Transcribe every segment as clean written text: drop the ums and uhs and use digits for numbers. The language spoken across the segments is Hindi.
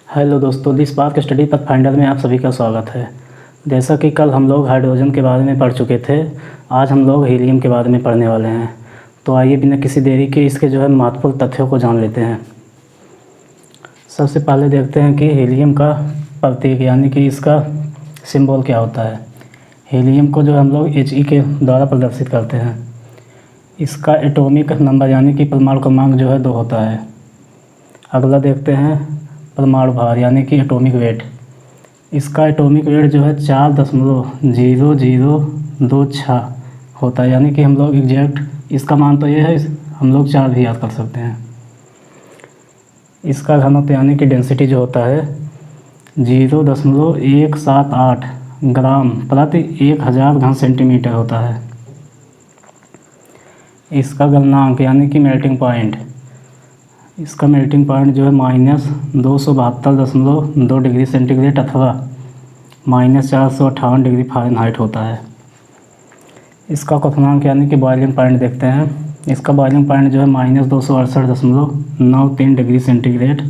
हेलो दोस्तों, दिस पार्क स्टडी पाथफाइंडर में आप सभी का स्वागत है। जैसा कि कल हम लोग हाइड्रोजन के बारे में पढ़ चुके थे, आज हम लोग हीलियम के बारे में पढ़ने वाले हैं। तो आइए बिना किसी देरी के इसके महत्वपूर्ण तथ्यों को जान लेते हैं। सबसे पहले देखते हैं कि हीलियम का प्रतीक यानी कि इसका सिंबल क्या होता है। हीलियम को हम लोग He के द्वारा प्रदर्शित करते हैं। इसका एटॉमिक नंबर यानी कि परमाणु क्रमांक 2 होता है। अगला देखते हैं परमाणु भार यानी कि एटॉमिक वेट। इसका एटॉमिक वेट 4.0026 होता है, यानी कि हम लोग एग्जैक्ट इसका मान तो ये है, हम लोग 4 भी याद कर सकते हैं। इसका घनत्व यानी कि डेंसिटी होता है 0.178 ग्राम प्रति 1000 घन सेंटीमीटर होता है। इसका गलनांक यानी कि मेल्टिंग पॉइंट, इसका मेल्टिंग पॉइंट -272.2 डिग्री सेंटीग्रेड अथवा -458 डिग्री फ़ारेनहाइट होता है। इसका क्वथनांक यानी कि बॉइलिंग पॉइंट देखते हैं। इसका बॉइलिंग पॉइंट -268.93 डिग्री सेंटीग्रेड।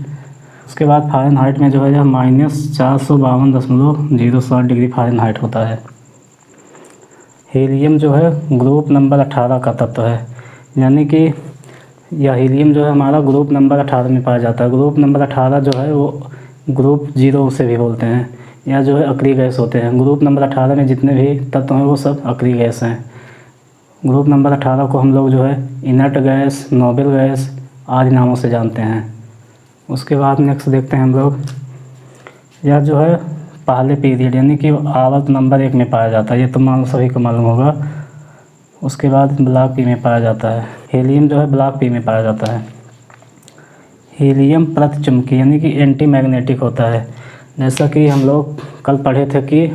उसके बाद फ़ारेनहाइट में -452.07 डिग्री फ़ारेनहाइट होता है। हीलियम ग्रुप नंबर 18 का तत्व है, यानी कि यह हीलियम हमारा ग्रुप नंबर 18 में पाया जाता है। ग्रुप नंबर 18 वो ग्रुप 0 उसे भी बोलते हैं, या अक्रिय गैस होते हैं। ग्रुप नंबर 18 में जितने भी तत्व हैं वो सब अक्रिय गैस हैं। ग्रुप नंबर 18 को हम लोग इनर्ट गैस, नोबल गैस आदि नामों से जानते हैं। उसके बाद नेक्स्ट देखते हैं हम लोग, यह पहले पीरियड यानी कि आवर्त नंबर 1 में पाया जाता है। ये तो सभी को मालूम होगा। उसके बाद ब्लॉक पी में पाया जाता है। हीलियम ब्लॉक पी में पाया जाता है। हीलियम प्रतिचुंबकी यानी कि एंटी मैग्नेटिक होता है। जैसा कि हम लोग कल पढ़े थे कि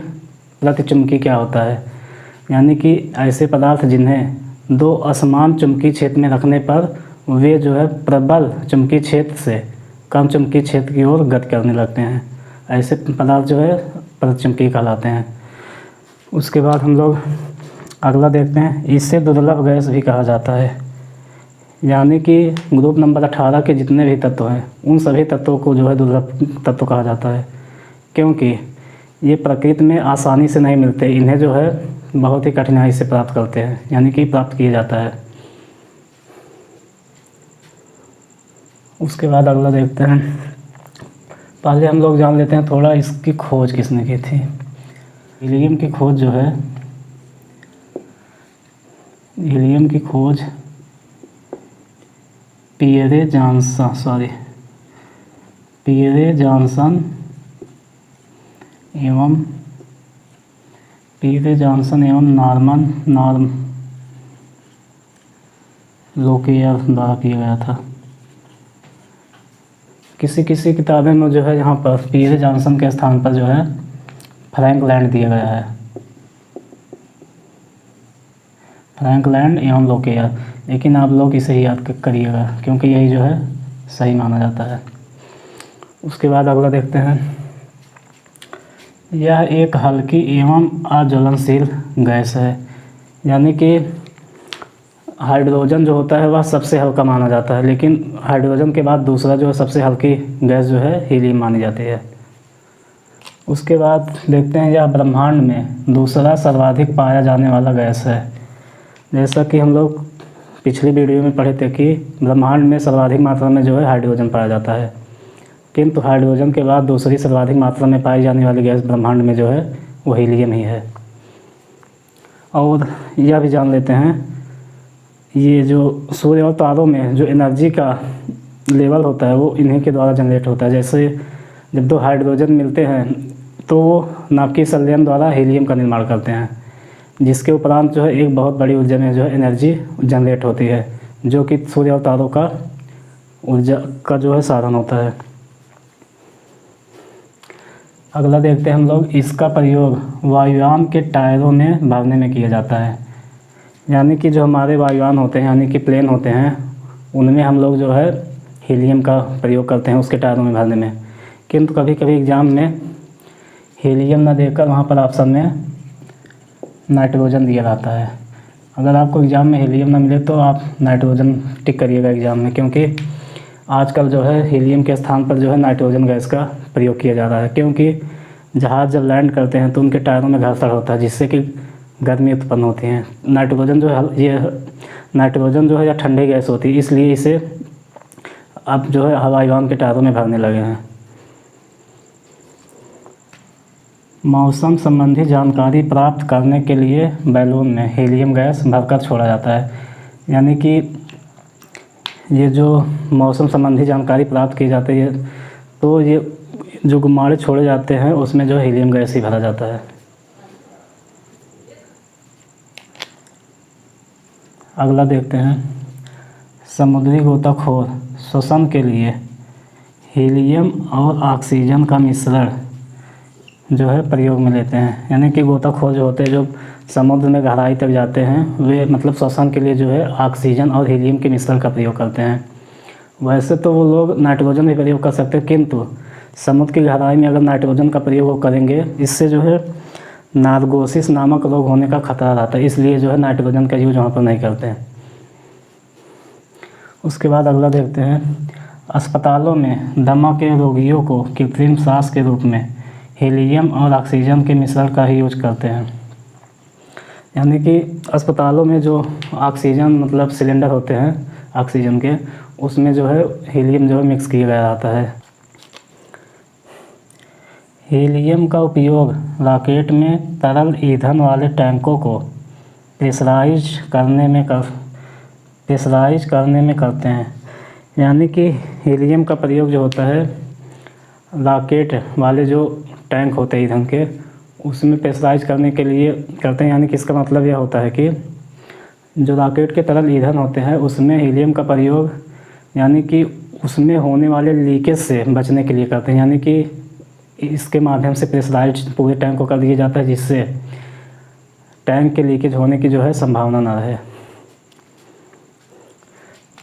प्रतिचुंबकी क्या होता है, यानी कि ऐसे पदार्थ जिन्हें दो असमान चुंबकीय क्षेत्र में रखने पर वे प्रबल चुंबकीय क्षेत्र से कम चुंबकीय क्षेत्र की ओर गति करने लगते हैं। ऐसे पदार्थ प्रतिचुंबकीय कहलाते हैं। उसके बाद हम लोग अगला देखते हैं, इसे दुर्लभ गैस भी कहा जाता है। यानी कि ग्रुप नंबर 18 के जितने भी तत्व हैं उन सभी तत्वों को दुर्लभ तत्व कहा जाता है, क्योंकि ये प्रकृति में आसानी से नहीं मिलते। इन्हें बहुत ही कठिनाई से प्राप्त करते हैं, यानी कि प्राप्त किया जाता है। उसके बाद अगला देखते हैं, पहले हम लोग जान लेते हैं थोड़ा इसकी खोज किसने की थी। हीलियम की खोज हीलियम की खोज पियरे जॉनसन एवं नॉर्मन लोकेयर द्वारा किया गया था। किसी किताबें में यहाँ पर पियरे जॉनसन के स्थान पर फ्रैंकलैंड दिया गया है। फ्रैंकलैंड एवं लोकेयर, लेकिन आप लोग इसे ही याद करिएगा क्योंकि यही सही माना जाता है। उसके बाद अगला देखते हैं, यह एक हल्की एवं अज्वलनशील गैस है। यानी कि हाइड्रोजन होता है वह सबसे हल्का माना जाता है, लेकिन हाइड्रोजन के बाद दूसरा सबसे हल्की गैस हीलियम मानी जाती है। उसके बाद देखते हैं, यह ब्रह्मांड में दूसरा सर्वाधिक पाया जाने वाला गैस है। जैसा कि हम लोग पिछली वीडियो में पढ़े थे कि ब्रह्मांड में सर्वाधिक मात्रा में हाइड्रोजन पाया जाता है, किंतु हाइड्रोजन के बाद दूसरी सर्वाधिक मात्रा में पाई जाने वाली गैस ब्रह्मांड में वो हीलियम ही है। और यह भी जान लेते हैं, ये सूर्य और तारों में एनर्जी का लेवल होता है वो इन्हीं के द्वारा जनरेट होता है। जैसे जब 2 हाइड्रोजन मिलते हैं तो वो नाभिकीय संलयन द्वारा हीलियम का निर्माण करते हैं, जिसके उपरांत एक बहुत बड़ी ऊर्जा में एनर्जी जनरेट होती है, जो कि सूर्य और तारों का ऊर्जा का साधन होता है। अगला देखते हैं हम लोग, इसका प्रयोग वायुयान के टायरों में भरने में किया जाता है। यानी कि हमारे वायुयान होते हैं यानी कि प्लेन होते हैं, उनमें हम लोग हीलियम का प्रयोग करते हैं उसके टायरों में भरने में। किंतु कभी कभी एग्ज़ाम में हीलियम न देकर वहाँ पर ऑप्शन में नाइट्रोजन दिया रहता है। अगर आपको एग्ज़ाम में हीलियम ना मिले तो आप नाइट्रोजन टिक करिएगा एग्ज़ाम में, क्योंकि आजकल जो है हीलियम के स्थान पर जो है नाइट्रोजन गैस का प्रयोग किया जा रहा है, क्योंकि जहाज़ जब लैंड करते हैं तो उनके टायरों में घर्षण होता है, जिससे कि गर्मी उत्पन्न होती है। नाइट्रोजन जो है या ठंडी गैस होती है, इसलिए इसे अब जो है हवाई वाहन के टायरों में भरने लगे हैं। मौसम संबंधी जानकारी प्राप्त करने के लिए बैलून में हीलियम गैस भरकर छोड़ा जाता है। यानी कि ये जो मौसम संबंधी जानकारी प्राप्त की जाती है, तो ये जो गुब्बारे छोड़े जाते हैं उसमें जो हीलियम गैस ही भरा जाता है। अगला देखते हैं, समुद्री गोताखोर श्वसन के लिए हीलियम और ऑक्सीजन का मिश्रण जो है प्रयोग में लेते हैं। यानी कि गोताखोर जो होते हैं, जो समुद्र में गहराई तक जाते हैं, वे मतलब श्वसन के लिए जो है ऑक्सीजन और हीलियम के मिश्रण का प्रयोग करते हैं। वैसे तो वो लोग नाइट्रोजन भी प्रयोग कर सकते हैं, किंतु समुद्र की गहराई में अगर नाइट्रोजन का प्रयोग वो करेंगे, इससे जो है नार्कोसिस नामक रोग होने का खतरा रहता है, इसलिए जो है नाइट्रोजन का यूज वहाँ पर नहीं करते हैं। उसके बाद अगला देखते हैं, अस्पतालों में दमा के रोगियों को कृत्रिम सांस के रूप में हीलियम और ऑक्सीजन के मिश्रण का ही यूज करते हैं। यानी कि अस्पतालों में जो ऑक्सीजन मतलब सिलेंडर होते हैं ऑक्सीजन के, उसमें जो है हीलियम जो है मिक्स किया गया रहता है। हीलियम का उपयोग रॉकेट में तरल ईंधन वाले टैंकों को प्रेशराइज करने में करते हैं। यानी कि हीलियम का प्रयोग जो होता है रॉकेट वाले जो टैंक होते हैं ईंधन के, उसमें प्रेशराइज करने के लिए करते हैं। यानी कि इसका मतलब यह होता है कि जो रॉकेट के तरल ईंधन होते हैं उसमें हीलियम का प्रयोग यानी कि उसमें होने वाले लीकेज से बचने के लिए करते हैं। यानी कि इसके माध्यम से प्रेशराइज पूरे टैंक को कर दिया जाता है, जिससे टैंक के लीकेज होने की जो है संभावना ना रहे।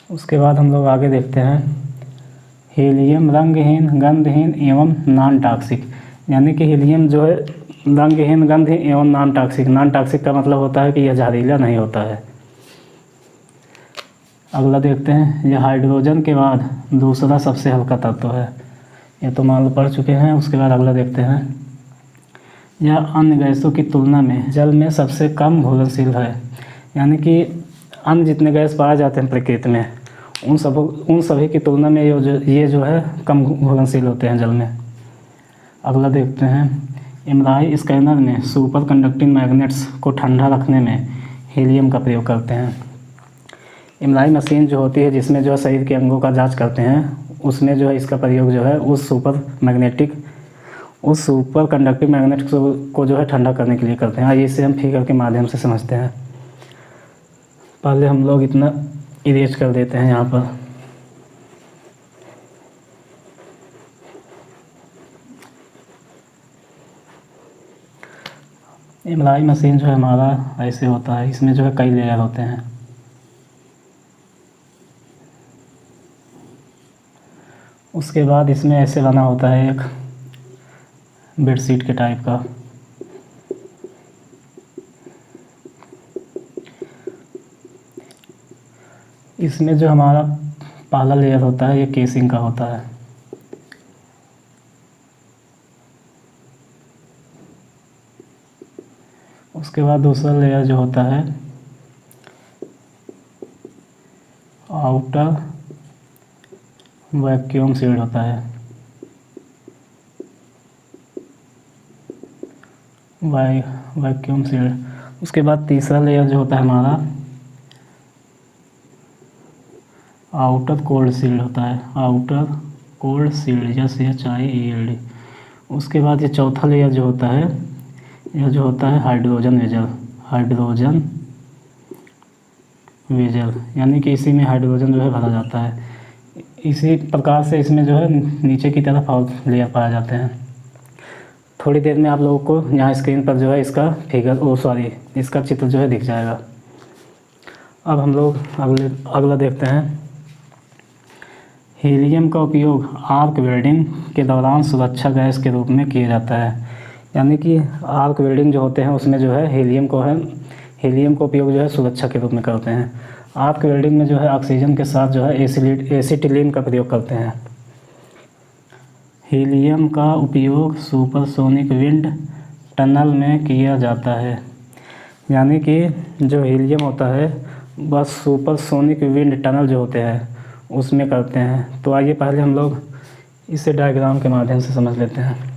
उसके बाद हम लोग आगे देखते हैं, हीलियम रंगहीन, गंधहीन एवं नॉन टॉक्सिक। यानी कि हीलियम जो है रंगहीन, गंधहीन एवं नॉन टॉक्सिक। नॉन टॉक्सिक का मतलब होता है कि यह जहरीला नहीं होता है। अगला देखते हैं, यह हाइड्रोजन के बाद दूसरा सबसे हल्का तत्व है। ये तो मान लो पढ़ चुके हैं। उसके बाद अगला देखते हैं, यह अन्य गैसों की तुलना में जल में सबसे कम घुलनशील है। यानी कि अन्य जितने गैस पाए जाते हैं प्रकृति में, उन सभी की तुलना में ये जो है कम घुलनशील होते हैं जल में। अगला देखते हैं, एमआरआई स्कैनर में सुपर कंडक्टिंग मैग्नेट्स को ठंडा रखने में हीलियम का प्रयोग करते हैं। एमआरआई मशीन जो होती है जिसमें जो है शरीर के अंगों का जांच करते हैं, उसमें जो है इसका प्रयोग जो है उस सुपर कंडक्टिंग मैग्नेट को जो है ठंडा करने के लिए करते हैं। आइए इसे हम फिगर के माध्यम से समझते हैं। पहले हम लोग इतना इरेज कर देते हैं यहाँ पर। एमआरआई मशीन जो है हमारा ऐसे होता है, इसमें जो है कई लेयर होते हैं। उसके बाद इसमें ऐसे बना होता है एक बेडशीट के टाइप का। इसमें जो हमारा पहला लेयर होता है ये केसिंग का होता है। उसके बाद दूसरा लेयर जो होता है आउटर वैक्यूम सील्ड होता है। Vacuum shield. उसके बाद तीसरा लेयर जो होता है हमारा आउटर कोल्ड सील्ड होता है। Outer cold shield, SHIELD। उसके बाद ये चौथा लेयर जो होता है, यह जो होता है हाइड्रोजन वेजल। यानी कि इसी में हाइड्रोजन जो है भरा जाता है। इसी प्रकार से इसमें जो है नीचे की तरफ और लेयर पाए जाते हैं। थोड़ी देर में आप लोगों को यहाँ स्क्रीन पर जो है इसका इसका चित्र जो है दिख जाएगा। अब हम लोग अगला देखते हैं, हीलियम का उपयोग आर्क वेल्डिंग के दौरान सुरक्षा गैस के रूप में किया जाता है। यानी कि आर्क वेल्डिंग जो होते हैं उसमें जो है हीलियम का उपयोग जो है सुरक्षा के रूप में करते हैं। आर्क वेल्डिंग में जो है ऑक्सीजन के साथ जो है एसिटिलीन का प्रयोग करते हैं। हीलियम का उपयोग सुपरसोनिक विंड टनल में किया जाता है, यानी कि जो हीलियम होता है वह सुपरसोनिक विंड टनल जो होते हैं उसमें करते हैं। तो आइए पहले हम लोग इसे डायग्राम के माध्यम से समझ लेते हैं।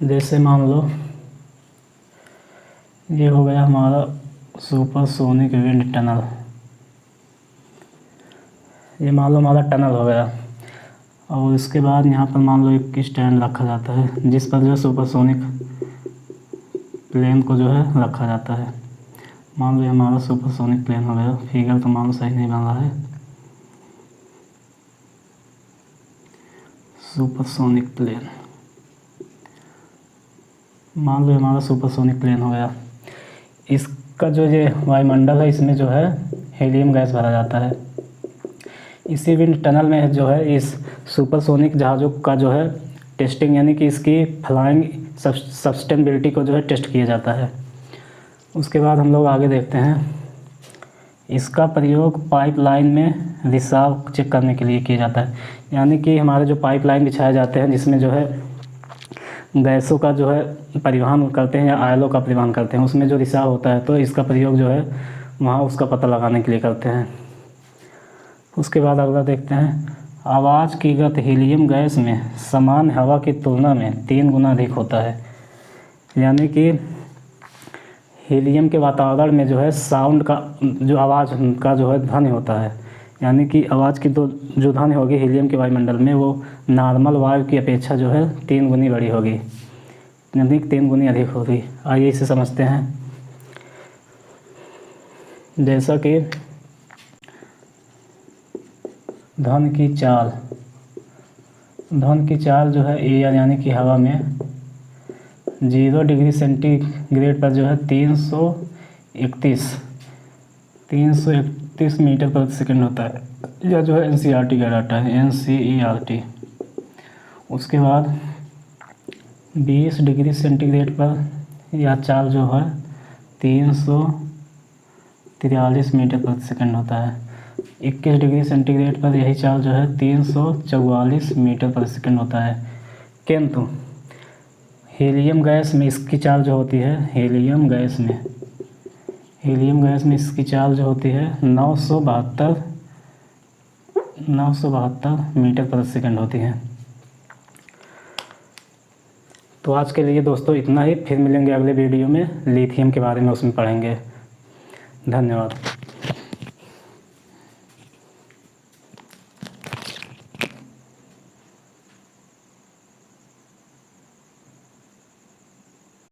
जैसे मान लो ये हो गया हमारा सुपरसोनिक विंड टनल, ये मान लो हमारा टनल हो गया। और इसके बाद यहाँ पर मान लो एक स्टैंड रखा जाता है जिस पर जो है सुपरसोनिक प्लेन को जो है रखा जाता है। मान लो ये हमारा सुपरसोनिक प्लेन हो गया। फिगर तो मान लो सही नहीं बन रहा है। सुपरसोनिक प्लेन, मान लो हमारा सुपरसोनिक प्लेन हो गया। इसका जो ये वायुमंडल है इसमें जो है हीलियम गैस भरा जाता है। इसी विंड टनल में जो है इस सुपरसोनिक जहाज़ों का जो है टेस्टिंग, यानी कि इसकी फ्लाइंग सस्टेनेबिलिटी को जो है टेस्ट किया जाता है। उसके बाद हम लोग आगे देखते हैं। इसका प्रयोग पाइपलाइन में रिसाव चेक करने के लिए किया जाता है, यानी कि हमारे जो पाइपलाइन बिछाए जाते हैं जिसमें जो है गैसों का जो है परिवहन करते हैं या आयलों का परिवहन करते हैं, उसमें जो रिसाव होता है तो इसका प्रयोग जो है वहाँ उसका पता लगाने के लिए करते हैं। उसके बाद अगला देखते हैं। आवाज़ की गति हीलियम गैस में समान हवा की तुलना में 3 गुना अधिक होता है, यानी कि हीलियम के वातावरण में जो है साउंड का जो आवाज़ का जो है ध्वनि होता है, यानी कि आवाज़ की तो जो ध्वनि होगी हीलियम के वायुमंडल में वो नॉर्मल वायु की अपेक्षा जो है 3 गुनी बड़ी होगी, यानी 3 गुनी अधिक होगी। आइए इसे समझते हैं। जैसा कि ध्वनि की चाल जो है एयर यानी कि हवा में 0 डिग्री सेंटीग्रेड पर जो है 331 मीटर प्रति सेकंड होता है। यह जो है NCERT का डाटा है, NCERT। उसके बाद 20 डिग्री सेंटीग्रेड पर यह चाल जो है 343 मीटर प्रति सेकंड होता है। 21 डिग्री सेंटीग्रेड पर यही चाल जो है 344 मीटर प्रति सेकंड होता है। किंतु हीलियम गैस में इसकी चाल जो होती है हीलियम गैस में इसकी चाल जो होती है 972 मीटर प्रति सेकंड होती है। तो आज के लिए दोस्तों इतना ही। फिर मिलेंगे अगले वीडियो में लिथियम के बारे में, उसमें पढ़ेंगे। धन्यवाद।